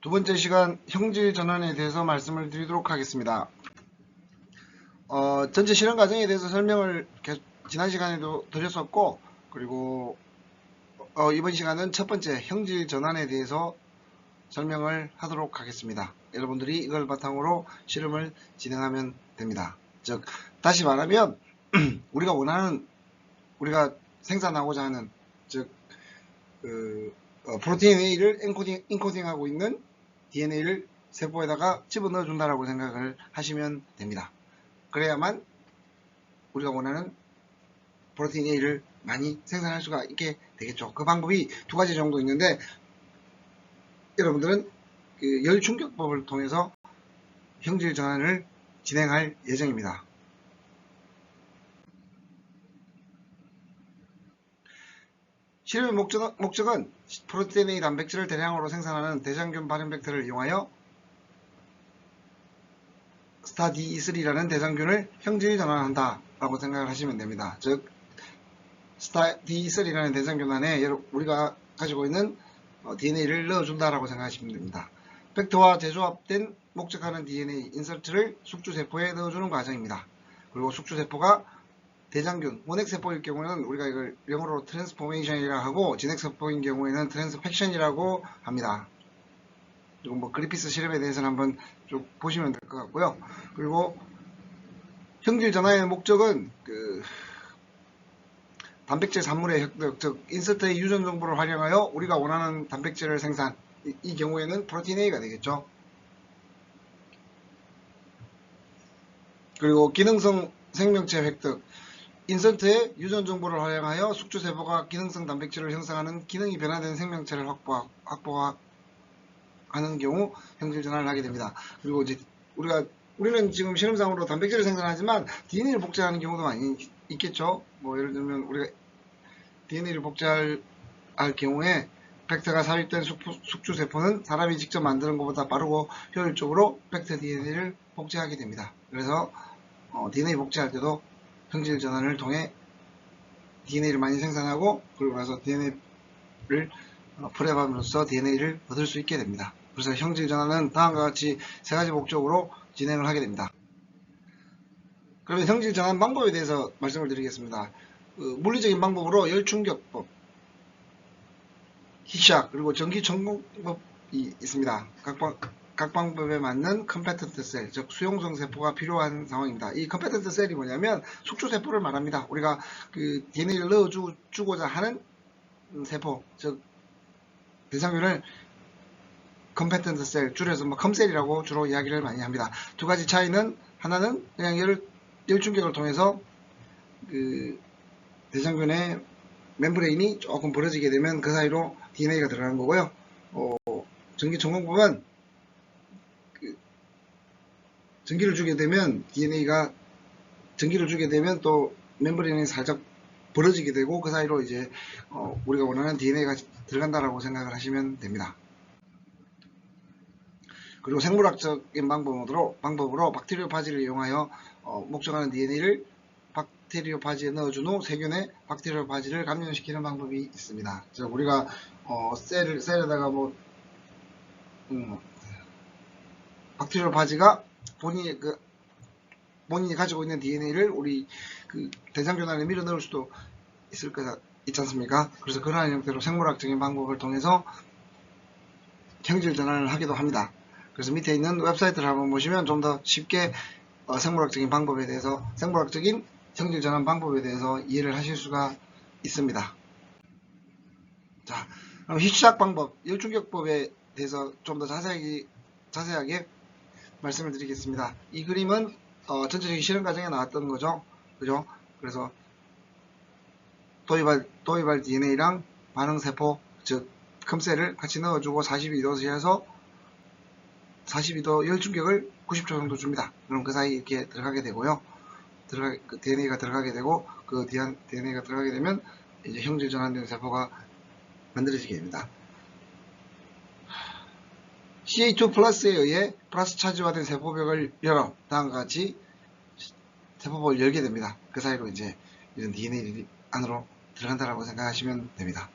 두 번째 시간 형질 전환에 대해서 말씀을 드리도록 하겠습니다. 전체 실행 과정에 대해서 설명을 지난 시간에도 드렸었고, 그리고 이번 시간은 첫 번째 형질 전환에 대해서 설명을 하도록 하겠습니다. 여러분들이 이걸 바탕으로 실험을 진행하면 됩니다. 즉, 다시 말하면 우리가 생산하고자 하는, 즉 프로테인 A를 인코딩하고 있는 DNA를 세포에다가 집어넣어 준다라고 생각을 하시면 됩니다. 그래야만 우리가 원하는 프로테인 A를 많이 생산할 수가 있게 되겠죠. 그 방법이 두 가지 정도 있는데, 여러분들은 그 열충격법을 통해서 형질 전환을 진행할 예정입니다. 실험의 목적은 프로테인 A 단백질을 대량으로 생산하는 대장균 발현 벡터를 이용하여 스타D3라는 대장균을 형질 전환한다 라고 생각을 하시면 됩니다. 즉 스타D3라는 대장균 안에 우리가 가지고 있는 DNA를 넣어준다라고 생각하시면 됩니다. 벡터와 재조합된 목적하는 DNA 인서트를 숙주세포에 넣어주는 과정입니다. 그리고 숙주세포가 대장균, 원핵세포일 경우는 우리가 이걸 영어로 트랜스포메이션이라고 하고, 진핵세포인 경우에는 트랜스팩션이라고 합니다. 그리고 뭐 그리피스 실험에 대해서는 한번 쭉 보시면 될 것 같고요. 그리고 형질 전환의 목적은 단백질 산물의 획득, 즉 인서트의 유전 정보를 활용하여 우리가 원하는 단백질을 생산, 이 경우에는 프로테인 A가 되겠죠. 그리고 기능성 생명체 획득, 인서트의 유전 정보를 활용하여 숙주세포가 기능성 단백질을 형성하는 기능이 변화된 생명체를 확보하는 경우 형질 전환을 하게 됩니다. 그리고 이제 우리는 지금 실험상으로 단백질을 생산하지만 DNA를 복제하는 경우도 많이 있겠죠. 뭐 예를 들면 우리가 DNA를 복제할 경우에 벡터가 삽입된 숙주세포는 사람이 직접 만드는 것보다 빠르고 효율적으로 벡터 DNA를 복제하게 됩니다. 그래서 DNA 복제할 때도 형질 전환을 통해 DNA를 많이 생산하고, 그리고 나서 DNA를 프랩함으로써 DNA를 얻을 수 있게 됩니다. 그래서 형질 전환은 다음과 같이 세 가지 목적으로 진행을 하게 됩니다. 그러면 형질 전환 방법에 대해서 말씀을 드리겠습니다. 물리적인 방법으로 열충격법, 히샥, 그리고 전기 전공법이 있습니다. 각 방법에 맞는 컴패턴트 셀, 즉 수용성 세포가 필요한 상황입니다. 이 컴패턴트 셀이 뭐냐면 숙주세포를 말합니다. 우리가 그 DNA를 넣어주고자 하는 세포, 즉 대장균을 컴패턴트 셀, 줄여서 뭐 컴셀이라고 주로 이야기를 많이 합니다. 두 가지 차이는, 하나는 그냥 열충격을 통해서 그 대장균의 멤브레인이 조금 벌어지게 되면 그 사이로 DNA가 들어가는 거고요. 전기 전공법은 전기를 주게 되면 전기를 주게 되면 또 멤브레인이 살짝 벌어지게 되고, 그 사이로 이제 우리가 원하는 DNA가 들어간다라고 생각을 하시면 됩니다. 그리고 생물학적인 방법으로 박테리오파지를 이용하여 목적하는 DNA를 박테리오파지에 넣어준 후 세균의 박테리오파지를 감염시키는 방법이 있습니다. 즉 우리가 셀에다가 박테리오파지가 본인이 가지고 있는 DNA를 우리 대장균 안에 밀어 넣을 수도 있지 않습니까? 그래서 그러한 형태로 생물학적인 방법을 통해서 형질 전환을 하기도 합니다. 그래서 밑에 있는 웹사이트를 한번 보시면 좀 더 쉽게 생물학적인 형질 전환 방법에 대해서 이해를 하실 수가 있습니다. 자, 그럼 히샥 방법, 열충격법에 대해서 좀 더 자세하게 말씀을 드리겠습니다. 이 그림은 전체적인 실험 과정에 나왔던 거죠. 그죠? 그래서 도입할 DNA랑 반응세포, 즉 컴셀을 같이 넣어주고 42도에서 42도 열충격을 90초 정도 줍니다. 그럼 그 사이 이렇게 들어가게 되고요. DNA가 들어가게 되고, 그 DNA가 들어가게 되면 이제 형질 전환된 세포가 만들어지게 됩니다. CA2 플러스에 의해 플러스 차지화된 세포벽을 열어 다음과 같이 세포벽을 열게 됩니다. 그 사이로 이제 이런 DNA 안으로 들어간다라고 생각하시면 됩니다.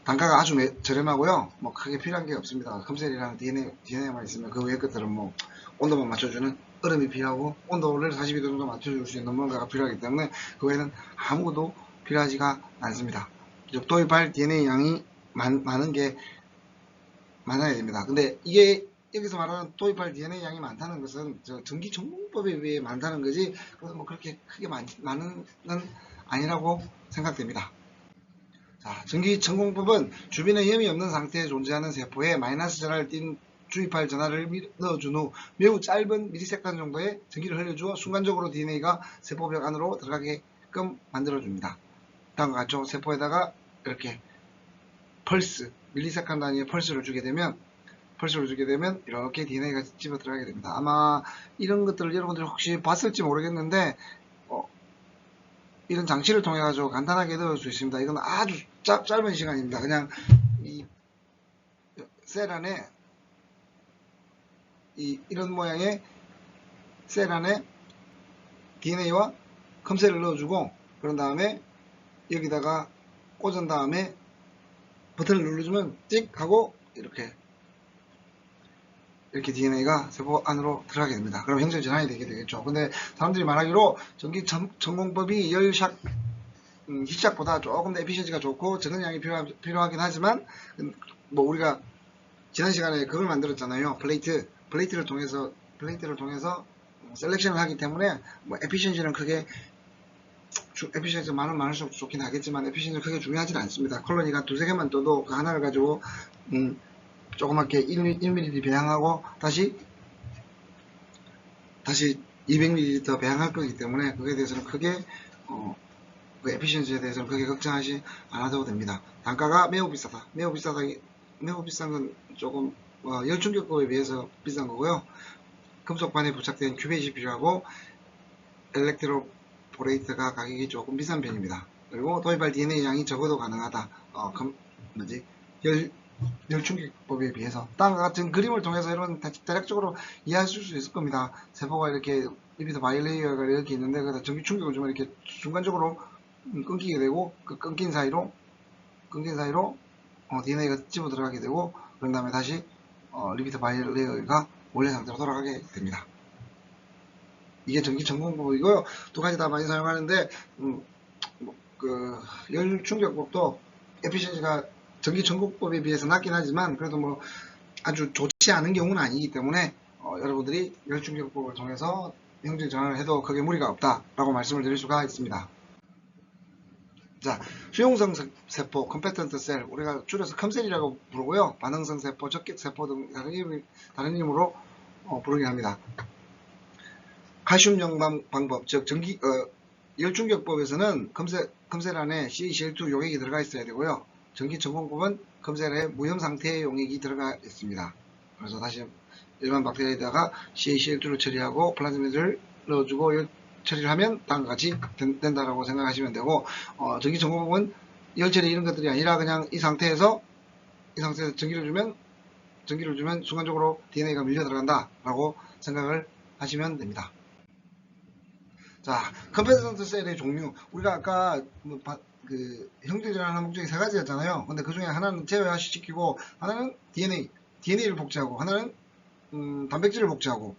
단가가 아주 저렴하고요. 뭐 크게 필요한 게 없습니다. 컴셀이랑 DNA만 있으면 그 외의 것들은 뭐 온도만 맞춰주는 얼음이 필요하고 온도를 42도 정도 맞춰줄 수 있는 뭔가가 필요하기 때문에 그 외에는 아무것도 필요하지가 않습니다. 도입할 DNA 양이 많은 게 많아야 됩니다. 근데 이게 여기서 말하는 도입할 DNA 양이 많다는 것은 전기 전공법에 비해 많다는 거지, 그래서 뭐 그렇게 크게 많은 건 아니라고 생각됩니다. 자, 전기 전공법은 주변에 염이 없는 상태에 존재하는 세포에 마이너스 전하를 띤 주입할 전하를 넣어준 후 매우 짧은 미리세컨드 정도의 전기를 흘려주어 순간적으로 DNA가 세포벽 안으로 들어가게끔 만들어줍니다. 다음과 같죠. 세포에다가 이렇게 펄스, 밀리세컨드 단위의 펄스를 주게 되면 이렇게 DNA가 집어 들어가게 됩니다. 아마 이런 것들을 여러분들이 혹시 봤을지 모르겠는데 이런 장치를 통해 가지고 간단하게 넣을 수 있습니다. 이건 아주 짧은 시간입니다. 그냥 이 셀 안에 이런 모양의 셀 안에 DNA와 컴셀을 넣어주고 그런 다음에 여기다가 꽂은 다음에 버튼을 눌러주면 찍 하고 이렇게 DNA가 세포 안으로 들어가게 됩니다. 그럼 형질 전환이 되게 되겠죠. 근데 사람들이 말하기로 전기 전공법이 히샥보다 조금 더 에피션시가 좋고 적은 양이 필요하긴 하지만 뭐 우리가 지난 시간에 그걸 만들었잖아요. 플레이트를 통해서 셀렉션을 하기 때문에 뭐 에피션시는 크게 에피션시가 많을수록 좋긴 하겠지만 에피션시는 크게 중요하지는 않습니다. 콜로니가 두세 개만 떠도 그 하나를 가지고 조그맣게 1ml 배양하고 다시 200ml 배양할 거기 때문에 그거에 대해서는 크게 그 에피션시에 대해서는 크게 걱정하지 않아도 됩니다. 단가가 매우 비싸다. 매우 비싼 건 조금 열충격법에 비해서 비싼 거고요. 금속반에 부착된 큐베이시 필요하고 엘렉트로포레이터가 가격이 조금 비싼 편입니다. 그리고 도입할 DNA 양이 적어도 가능하다. 열충격법에 비해서. 다음과 같은 그림을 통해서 여러분 대략적으로 이해하실 수 있을 겁니다. 세포가 이렇게 리피드 바이레이어가 이렇게 있는데 그다 전기 충격을 주면 이렇게 순간적으로 끊기게 되고 그 끊긴 사이로 DNA가 집어 들어가게 되고 그런 다음에 다시 리피드 바이레이어가 원래 상태로 돌아가게 됩니다. 이게 전기 전공법이고요. 두 가지 다 많이 사용하는데 그 열충격법도 에피션시가 전기 전공법에 비해서 낮긴 하지만 그래도 뭐 아주 좋지 않은 경우는 아니기 때문에 여러분들이 열충격법을 통해서 형질 전환을 해도 크게 무리가 없다라고 말씀을 드릴 수가 있습니다. 자, 수용성 세포, 컴패턴트 셀, 우리가 줄여서 컴셀이라고 부르고요. 반응성 세포, 적객 세포 등 다른 이름으로 부르긴 합니다. 칼슘 영방 방법, 즉 열충격법에서는 컴셀 안에 CaCl2 용액이 들어가 있어야 되고요. 전기 전공법은 컴셀에 무염 상태의 용액이 들어가 있습니다. 그래서 다시 일반 박테리아에다가 CaCl2를 처리하고 플라즈미드를 넣어주고 처리를 하면 다음과 같이 된다라고 생각하시면 되고 전기 전공법은 열처리 이런 것들이 아니라 그냥 이 상태에서 전기를 주면 순간적으로 DNA가 밀려 들어간다 라고 생각을 하시면 됩니다. 자, 컴패턴트 셀의 종류. 우리가 아까 그 형질 전환하는 목적이 세 가지였잖아요. 근데 그 중에 하나는 제어시키고 하나는 DNA를 복제하고 하나는 단백질을 복제하고,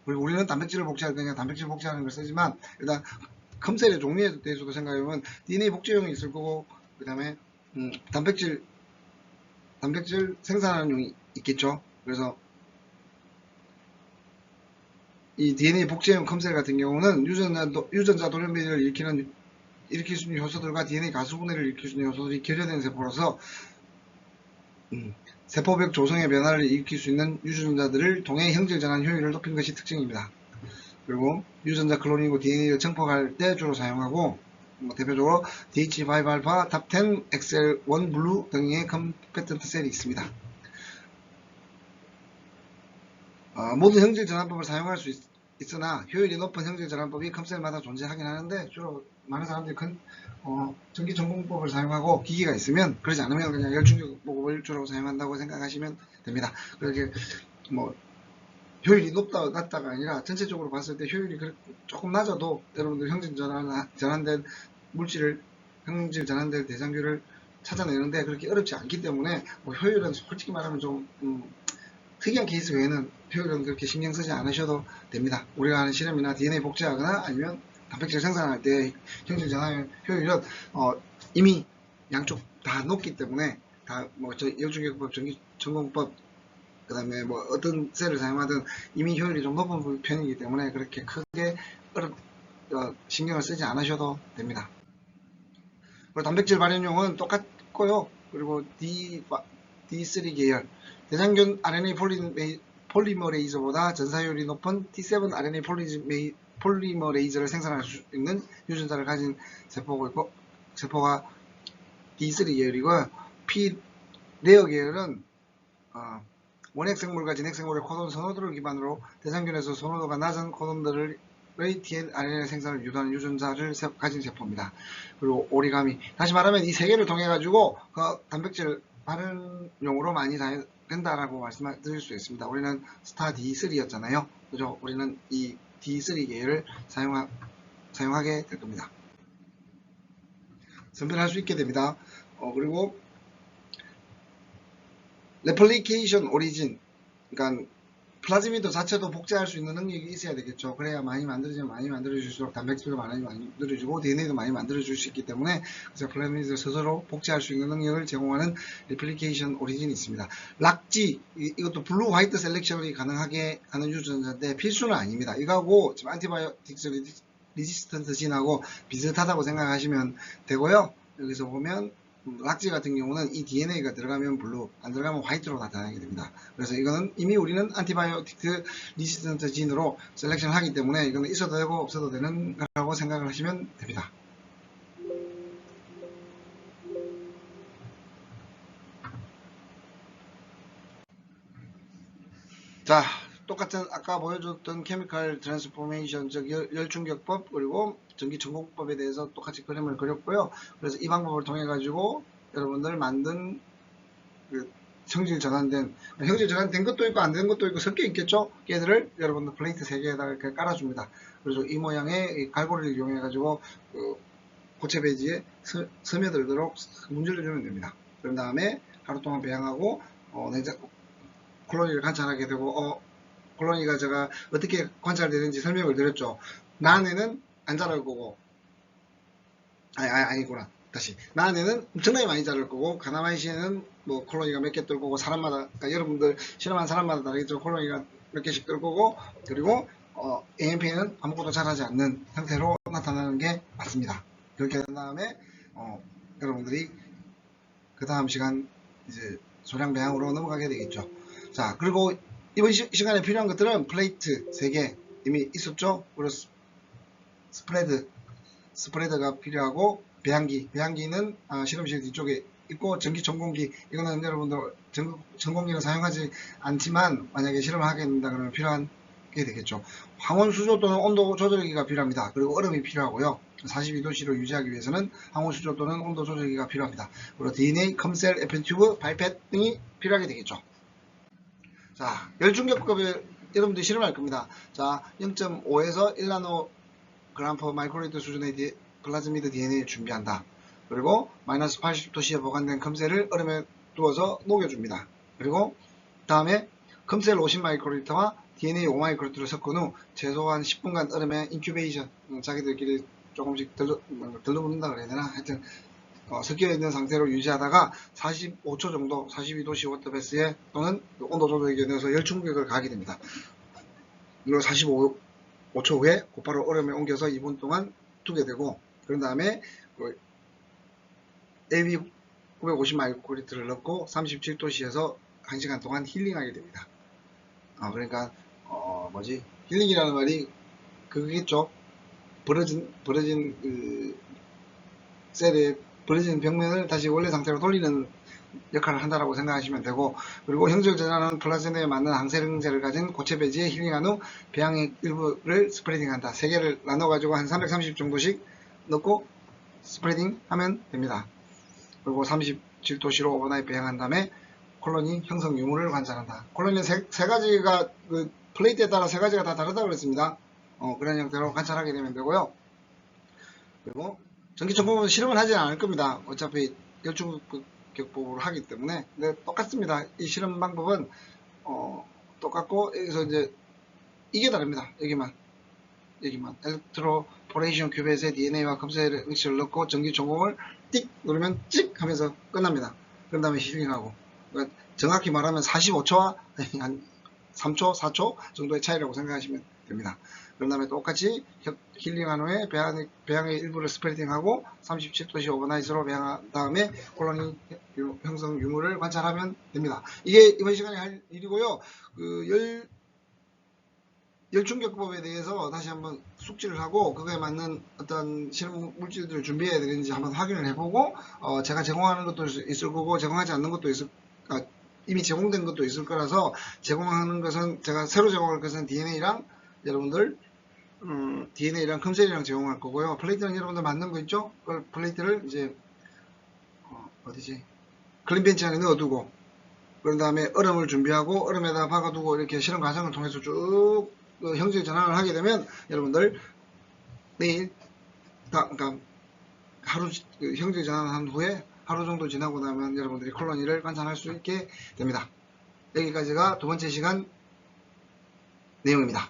그리고 우리는 단백질을 복제할 때 그냥 단백질 복제하는 걸 쓰지만 일단 컴셀의 종류에 대해서도 생각해보면 DNA 복제용이 있을 거고 그 다음에 단백질 생산하는 용이 있겠죠. 그래서 이 DNA 복제용 컴셀 같은 경우는 유전자 돌연변이를 일으킬 수 있는 효소들과 DNA 가수분해를 일으킬 수 있는 효소들이 결여된 세포라서 세포벽 조성의 변화를 일으킬 수 있는 유전자들을 통해 형질 전환 효율을 높인 것이 특징입니다. 그리고 유전자 클로닝이고 DNA를 증폭할 때 주로 사용하고 대표적으로 DH5알파, 탑10, XL1 블루 등의 컴패턴트 셀이 있습니다. 모든 형질 전환법을 사용할 수 있으나 효율이 높은 형질 전환법이 컴셀마다 존재하긴 하는데 주로 많은 사람들이 전기 전공법을 사용하고 기기가 있으면, 그러지 않으면 그냥 열충격법을 주로 사용한다고 생각하시면 됩니다. 그렇게 뭐 효율이 낮다가 아니라 전체적으로 봤을 때 효율이 조금 낮아도 여러분들 형질 전환된 물질을, 형질 전환된 대장균을 찾아내는데 그렇게 어렵지 않기 때문에 뭐 효율은 솔직히 말하면 좀 특이한 케이스 외에는 효율은 그렇게 신경 쓰지 않으셔도 됩니다. 우리가 하는 실험이나 DNA 복제하거나 아니면 단백질 생산할 때 형질 전환 효율은 이미 양쪽 다 높기 때문에 다 뭐 열중격법, 전공법 그 다음에 뭐 어떤 셀을 사용하든 이미 효율이 좀 높은 편이기 때문에 그렇게 크게 신경을 쓰지 않으셔도 됩니다. 그리고 단백질 발현용은 똑같고요. 그리고 D3 계열 대장균 RNA 폴리머레이저보다 전사율이 높은 T7 RNA 폴리머레이저를 생산할 수 있는 유전자를 가진 세포가 D3 계열이고요. 레어 계열은 원핵생물과 진핵생물의 코돈 선호도를 기반으로 대장균에서 선호도가 낮은 코돈들의 tRNA 생산을 유도하는 유전자를 가진 세포입니다. 그리고 오리가미, 다시 말하면 이 세 개를 통해 가지고 그 단백질 발현용으로 많이 된다라고 말씀드릴 수 있습니다. 우리는 스타 D3였잖아요. 그죠? 우리는 이 D3 계열을 사용하게 될 겁니다. 선별할 수 있게 됩니다. 그리고 레플리케이션 오리진, 그러니까 플라즈미드 자체도 복제할 수 있는 능력이 있어야 되겠죠. 그래야 많이 만들어지면 많이 만들어질수록 단백질도 많이 만들어지고 DNA도 많이 만들어줄 수 있기 때문에 그래서 플라즈미드 스스로 복제할 수 있는 능력을 제공하는 레플리케이션 오리진이 있습니다. 락지, 이것도 블루 화이트 셀렉션이 가능하게 하는 유전자인데 필수는 아닙니다. 이거하고 지금 안티바이오틱스 리지스턴트 진하고 비슷하다고 생각하시면 되고요. 여기서 보면 락지 같은 경우는 이 DNA가 들어가면 블루, 안 들어가면 화이트로 나타나게 됩니다. 그래서 이거는 이미 우리는 안티바이오틱 리지스턴트 진으로 셀렉션 하기 때문에 이거는 있어도 되고 없어도 되는 거라고 생각을 하시면 됩니다. 자, 똑같은 아까 보여줬던 케미컬 트랜스포메이션, 즉 열중격법 그리고 전기전공법에 대해서 똑같이 그림을 그렸고요. 그래서 이 방법을 통해 가지고 여러분들 만든 형질 전환된 것도 있고 안 된 것도 있고 섞여 있겠죠. 걔들을 여러분들 플레이트 3개에다 이렇게 깔아줍니다. 그래서 이 모양의 갈고리를 이용해 가지고 고체 배지에 스며들도록 문질러 주면 됩니다. 그런 다음에 하루 동안 배양하고 콜로니를 관찰하게 되고 콜로니가 제가 어떻게 관찰되는지 설명을 드렸죠. 난에는 안 자랄 거고 아니구나. 다시 난에는 엄청나게 많이 자랄 거고 가나마이시에는 뭐 콜로니가 몇 개 뜰 거고 사람마다, 그러니까 여러분들 실험한 사람마다 다르겠죠. 콜로니가 몇 개씩 뜰 거고, 그리고 AMP는 아무것도 자라지 않는 형태로 나타나는 게 맞습니다. 그렇게 된 다음에 여러분들이 그 다음 시간 이제 소량 배양으로 넘어가게 되겠죠. 자, 그리고 이번 시간에 필요한 것들은 플레이트 3개 이미 있었죠. 그리고 스프레드가 필요하고 배양기는 실험실 뒤쪽에 있고, 전기 전공기, 이거는 여러분들 전공기는 사용하지 않지만 만약에 실험을 하게 된다 그러면 필요한 게 되겠죠. 항온 수조 또는 온도 조절기가 필요합니다. 그리고 얼음이 필요하고요. 42도씨로 유지하기 위해서는 항온 수조 또는 온도 조절기가 필요합니다. 그리고 DNA, 컴셀, 에펜튜브, 파이펫 등이 필요하게 되겠죠. 자, 열중격법에 여러분들이 실험할 겁니다. 자, 0.5에서 1나노 그램 퍼 마이크로리터 수준의 플라즈미드 DNA를 준비한다. 그리고 마이너스 80도씨에 보관된 컴셀을 얼음에 두어서 녹여줍니다. 그리고 다음에 컴셀 50마이크로리터와 DNA 5마이크로리터를 섞은 후 최소한 10분간 얼음에 인큐베이션, 자기들끼리 조금씩 들러붙는다 그래야 되나? 하여튼 섞여 있는 상태로 유지하다가 45초 정도 42도씨 워터베스에 또는 온도 조절기에 넣어서 열중격을 가하게 됩니다. 그리고 45초 후에 곧바로 얼음에 옮겨서 2분 동안 두게 되고, 그런 다음에 AV 950마이크로리터를 넣고 37도씨에서 1시간 동안 힐링하게 됩니다. 그러니까 힐링이라는 말이 그거겠죠. 벌어진 셀의 벌어진 벽면을 다시 원래 상태로 돌리는 역할을 한다라고 생각하시면 되고, 그리고 형질 전환은 플라즈마에 맞는 항생제를 가진 고체 배지에 힐링한 후 배양액 일부를 스프레딩한다. 3개를 나눠가지고 한 330 정도씩 넣고 스프레딩 하면 됩니다. 그리고 37도씨로 오버나잇 배양한 다음에 콜로니 형성 유무를 관찰한다. 콜로니는 세 가지가 플레이트에 따라 3가지가 다 다르다고 그랬습니다. 그런 형태로 관찰하게 되면 되고요. 그리고 전기전공은 실험을 하지는 않을 겁니다. 어차피 열충격법으로 하기 때문에 네, 똑같습니다. 이 실험 방법은 똑같고 여기서 이제 이게 다릅니다. 여기만 엘렉트로포레이션 큐벳에 DNA와 검사의 응시를 넣고 전기 전공을 띡 누르면 찍 하면서 끝납니다. 그런 다음에 힐링하고, 그러니까 정확히 말하면 45초와 한 3초, 4초 정도의 차이라고 생각하시면 됩니다. 그런 다음에 똑같이 힐링한 후에 배양의 일부를 스프레딩하고 37도씨 오버나이트로 배양한 다음에 콜로니 형성 유무를 관찰하면 됩니다. 이게 이번 시간에 할 일이고요. 그 열충격법에 대해서 다시 한번 숙지를 하고 그거에 맞는 어떤 실험 물질들을 준비해야 되는지 한번 확인을 해보고 제가 제공하는 것도 있을 거고 제공하지 않는 것도 이미 제공된 것도 있을 거라서 제공하는 것은 제가 새로 제공할 것은 DNA랑 여러분들 DNA랑 금셀이랑 제공할 거고요. 플레이트는 여러분들 맞는 거 있죠? 그 플레이트를 이제 어디지? 클린벤치 안에 넣어두고 그런 다음에 얼음을 준비하고 얼음에다 박아두고 이렇게 실험 과정을 통해서 쭉 형질 전환을 하게 되면 여러분들 내일 그러니까 하루 형질 전환한 후에 하루 정도 지나고 나면 여러분들이 콜로니를 관찰할 수 있게 됩니다. 여기까지가 두 번째 시간 내용입니다.